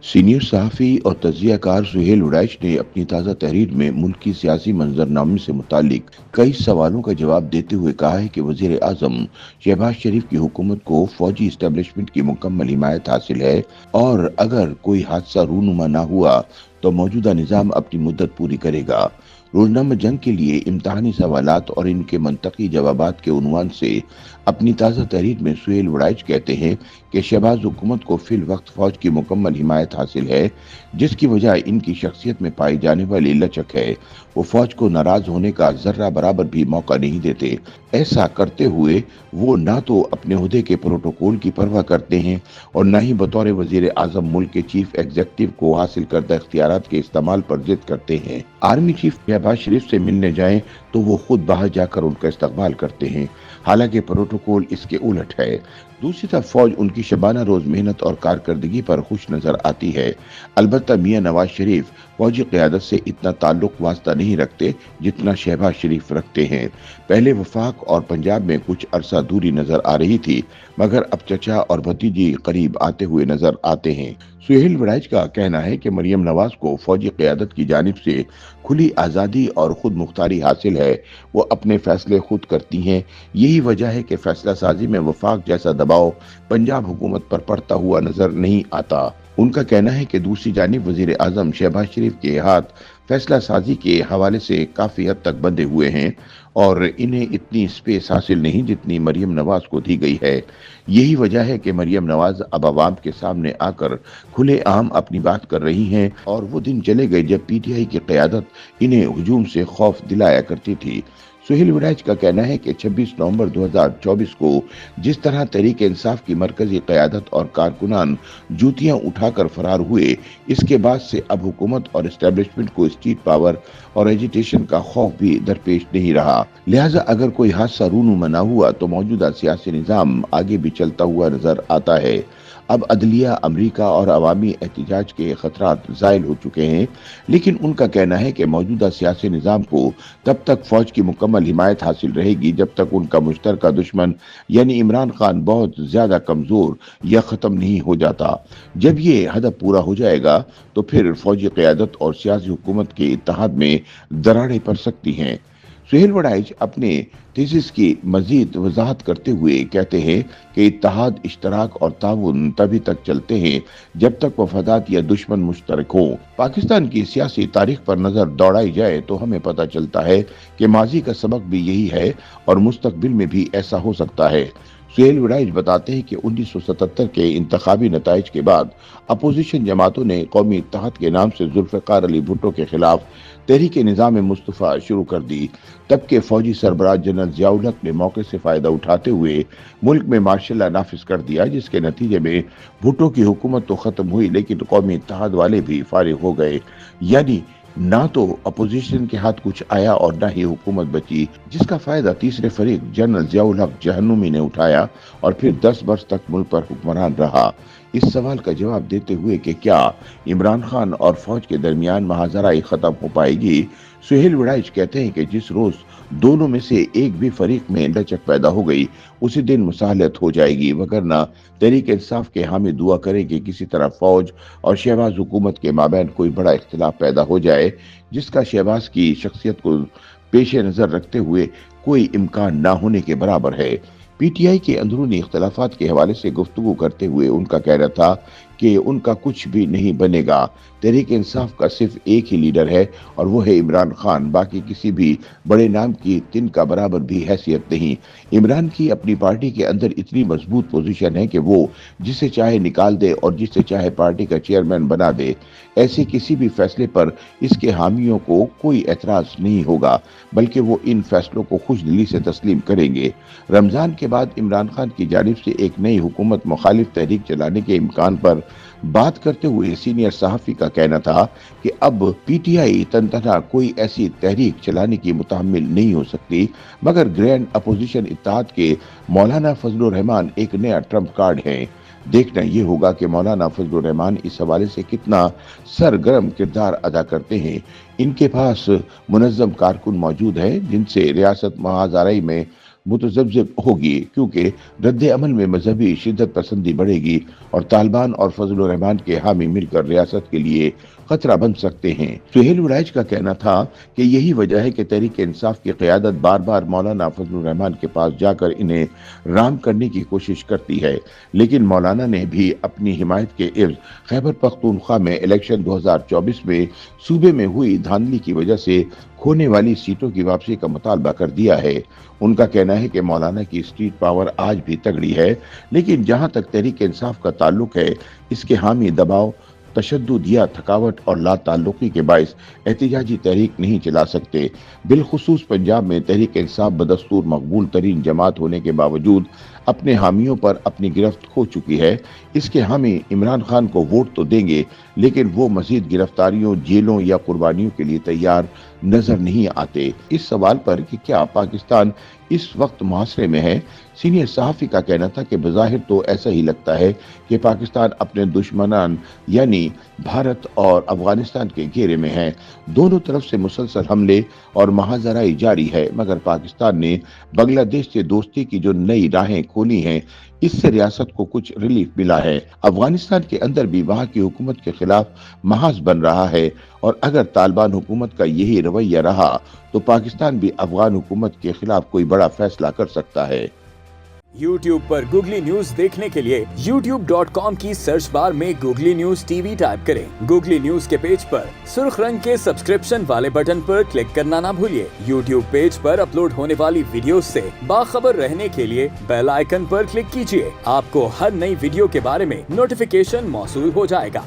Senior सहाफ़ी और तज्ज़िया car Suhail उड़ैच ने अपनी ताज़ा तहरीर में मुल्क की सियासी मंजरनामे से मुतालिक कई सवालों का जवाब देते हुए कहा है कि वज़ीर आज़म शहबाज शरीफ की हुकूमत को फौजी इस्टेब्लिशमेंट की मुकम्मल हिमायत हासिल है और अगर कोई हादसा रूनुमा ना हुआ तो मौजूदा निज़ाम अपनी मुद्दत पूरी करेगा। रोजनामा जंग के लिए इम्तहानी सवालात और इनके मंतकी जवाबात के उन्वान से अपनी ताज़ा तहरीर में सुहेल वड़ाइच कहते हैं कि शहबाज हुकूमत को फिल वक्त फौज की मुकम्मल हिमायत हासिल है, जिसकी वजह इनकी शख्सियत में पाई जाने वाली लचक है। वो फौज को नाराज होने का जर्रा बराबर भी मौका नहीं देते। ऐसा करते हुए वो ना तो अपने ओहदे के प्रोटोकॉल की परवाह करते हैं और न ही बतौर वजीर आजम मुल्क के चीफ एग्जीक्यूटिव को हासिल करदा इख्तियारात के इस्तेमाल पर जिद करते हैं। आर्मी चीफ शहबाज शरीफ से मिलने जाएं तो वो खुद बाहर जाकर उनका इस्तकबाल करते हैं, हालांकि प्रोटोकॉल इसके उलट है। दूसरी तरफ फौज उनकी शबाना रोज मेहनत और कारकर्दगी पर खुश नजर आती है। अलबत्ता मियां नवाज शरीफ फौजी क़यादत से इतना ताल्लुक वास्ता नहीं रखते जितना शहबाज शरीफ रखते हैं। पहले वफाक और पंजाब में कुछ अरसा दूरी नजर आ रही थी, मगर अब चचा और भतीजी करीब आते हुए नजर आते हैं। सुहेल वड़ाइच का कहना है कि मरियम नवाज को फौजी क़यादत की जानिब से खुली आज़ादी और खुद मुख्तारी हासिल है। वो अपने फैसले खुद करती हैं। यही वजह है कि फैसला साजी में वफाक जैसा दबाव पंजाब हुकूमत पर पड़ता हुआ नजर नहीं आता। उनका कहना है कि दूसरी जानिब वजीर आजम शहबाज शरीफ के हाथ फैसला साजी के हवाले से काफी हद तक बंधे हुए हैं और इन्हें इतनी स्पेस हासिल नहीं जितनी मरियम नवाज को दी गई है। यही वजह है कि मरियम नवाज अब अवाम के सामने आकर खुले आम अपनी बात कर रही हैं और वो दिन चले गए जब पीटीआई की क़यादत इन्हें हुजूम से खौफ दिलाया करती थी। सुहेल वड़ाइच का कहना है कि 26 नवंबर 2024 को जिस तरह तहरीक इंसाफ की मरकजी क़यादत और कारकुनान जूतियां उठाकर फरार हुए, इसके बाद से अब हुकूमत और एस्टेब्लिशमेंट को स्टेट पावर और एजिटेशन का खौफ भी दरपेश नहीं रहा। लिहाजा अगर कोई हादसा रूनुमा न हुआ तो मौजूदा सियासी निज़ाम आगे भी चलता हुआ नजर आता है। अब अदलिया, अमरीका और अवामी एहतजाज के खतरात ज़ायल हो चुके हैं, लेकिन उनका कहना है कि मौजूदा सियासी निज़ाम को तब तक फौज की मुकम्मल हिमायत हासिल रहेगी जब तक उनका मुश्तरका दुश्मन यानी इमरान खान बहुत ज्यादा कमजोर या खत्म नहीं हो जाता। जब ये हदफ पूरा हो जाएगा तो फिर फौजी क़यादत और सियासी हुकूमत के इत्तेहाद में दरारें पड़ सकती हैं। सुहेल वड़ाइच अपने थीसिस की मजीद वजाहत करते हुए कहते हैं कि इत्तेहाद, इश्तराक और ताउन तभी तक चलते हैं जब तक वफादात या दुश्मन मुश्तरक हो। पाकिस्तान की सियासी तारीख पर नजर दौड़ाई जाए तो हमें पता चलता है कि माजी का सबक भी यही है और मुस्तकबिल में भी ऐसा हो सकता है। सुहेल वड़ाइच बताते हैं कि 1977 के इंतखाबी नताइज के बाद अपोजिशन जमातों ने कौमी इत्तेहाद के नाम से जुल्फ़िकार अली भुट्टो के खिलाफ तहरीक निज़ाम मुस्तफ़ा शुरू कर दी। तब के फौजी सरबराह जनरल ज़ियाउल हक ने मौके से फायदा उठाते हुए मुल्क में मार्शल लॉ नाफिज कर दिया, जिसके नतीजे में भुट्टो की हुकूमत तो खत्म हुई लेकिन कौमी इत्तेहाद वाले भी फारिग हो गए। यानी ना तो अपोजिशन के हाथ कुछ आया और ना ही हुकूमत बची, जिसका फायदा तीसरे फरीक जनरल ज़ियाउल हक जहन्नुमी ने उठाया और फिर 10 वर्ष तक मुल्क पर हुक्मरान रहा। इस सवाल का जवाब देते हुए कि क्या इमरान खान और फौज के दरमियान महाजराई खत्म हो पाएगी, सुहेल वड़ाइच कहते हैं कि जिस रोज दोनों में से एक भी फरीक में लचक पैदा हो गई उसी दिन मुसाहलत हो जाएगी, वगरना तहरीक इंसाफ के हामी दुआ करे कि किसी तरह फौज और शहबाज हुकूमत के माबैन कोई बड़ा इख्तिलाफ पैदा हो जाए, जिसका शहबाज की शख्सियत को पेश नजर रखते हुए कोई इम्कान ना होने के बराबर है। पीटीआई के अंदरूनी इख्तलाफात के हवाले से गुफ्तगू करते हुए उनका कहना था कि उनका कुछ भी नहीं बनेगा। तहरीक इंसाफ का सिर्फ एक ही लीडर है और वो है इमरान खान, बाकी किसी भी बड़े नाम की तिनका बराबर भी हैसियत नहीं। इमरान की अपनी पार्टी के अंदर इतनी मजबूत पोजीशन है कि वो जिसे चाहे निकाल दे और जिसे चाहे पार्टी का चेयरमैन बना दे। ऐसे किसी भी फैसले पर इसके हामियों को कोई एतराज नहीं होगा, बल्कि वो इन फैसलों को खुश दिली से तस्लीम करेंगे। रमजान के बाद इमरान खान की जानिब से एक नई हुकूमत मुखालिफ तहरीक चलाने के इम्कान पर बात करते हुए सीनियर सहाफ़ी का कहना था कि अब पीटीआई तनतना कोई ऐसी तहरीक चलाने की मुतहम्मिल नहीं हो सकती, मगर ग्रैंड अपोजिशन इत्तेहाद के मौलाना फजलुर रहमान एक नया ट्रम्प कार्ड है। देखना ये होगा कि मौलाना फजलुर रहमान इस हवाले से कितना सरगर्म किरदार अदा करते हैं। इनके पास मुनज़्ज़म कारकुन मौजूद है जिनसे रियासत महाज़ाराई में मुतज़ब्ज़िब होगी, क्योंकि रद्द अमल में मजहबी शिद्दत पसंदी बढ़ेगी और तालिबान और फजल रहमान के हामी मिलकर रियासत के लिए खतरा बन सकते हैं। सुहेल उरैच का कहना था कि यही वजह है कि तहरीक इंसाफ की क़यादत बार बार मौलाना फजल रहमान के पास जाकर इन्हें राम करने की कोशिश करती है, लेकिन मौलाना ने भी अपनी हिमायत के इर्द खैबर पख्तूनख्वा में इलेक्शन 2024 में सूबे में हुई धांधली की वजह से खोने वाली सीटों की वापसी का मुतालबा कर दिया है। उनका कहना है कि मौलाना की स्ट्रीट पावर आज भी तगड़ी है, लेकिन जहां तक तहरीक इंसाफ का ताल्लुक है, इसके हामी दबाव, तशद्दुद या थकावट और लाताल्लुकी के बायस एहतिजाजी तहरीक नहीं चला सकते। बिलखुसूस पंजाब में तहरीक इंसाफ बदस्तूर मकबूल तरीन जमात होने के बावजूद अपने हामियों पर अपनी गिरफ्त खो चुकी है। इसके हामी इमरान खान को वोट तो देंगे, लेकिन वो मजीद गिरफ्तारियों, जेलों या कुर्बानियों के लिए तैयार नजर नहीं आते। इस सवाल पर कि क्या पाकिस्तान इस वक्त मुहासरे में है, सीनियर सहाफ़ी का कहना था कि बज़ाहिर तो ऐसा ही लगता है कि पाकिस्तान अपने दुश्मनान यानी भारत और अफगानिस्तान के घेरे में है। दोनों तरफ से मुसलसल हमले और महाजराई जारी है, मगर पाकिस्तान ने बांग्लादेश से दोस्ती की जो नई राहें खोली हैं, इससे रियासत को कुछ रिलीफ मिला है। अफगानिस्तान के अंदर भी वहां की हुकूमत के खिलाफ महाज बन रहा है, और अगर तालिबान हुकूमत का यही रवैया रहा तो पाकिस्तान भी अफगान हुकूमत के खिलाफ कोई बड़ा फैसला कर सकता है। YouTube पर गूगली न्यूज देखने के लिए youtube.com की सर्च बार में गूगली न्यूज टीवी टाइप करें। गूगली न्यूज के पेज पर सुर्ख रंग के सब्सक्रिप्शन वाले बटन पर क्लिक करना ना भूलिए। YouTube पेज पर अपलोड होने वाली वीडियोस से बाखबर रहने के लिए बेल आइकन पर क्लिक कीजिए। आपको हर नई वीडियो के बारे में नोटिफिकेशन मौसूल हो जाएगा।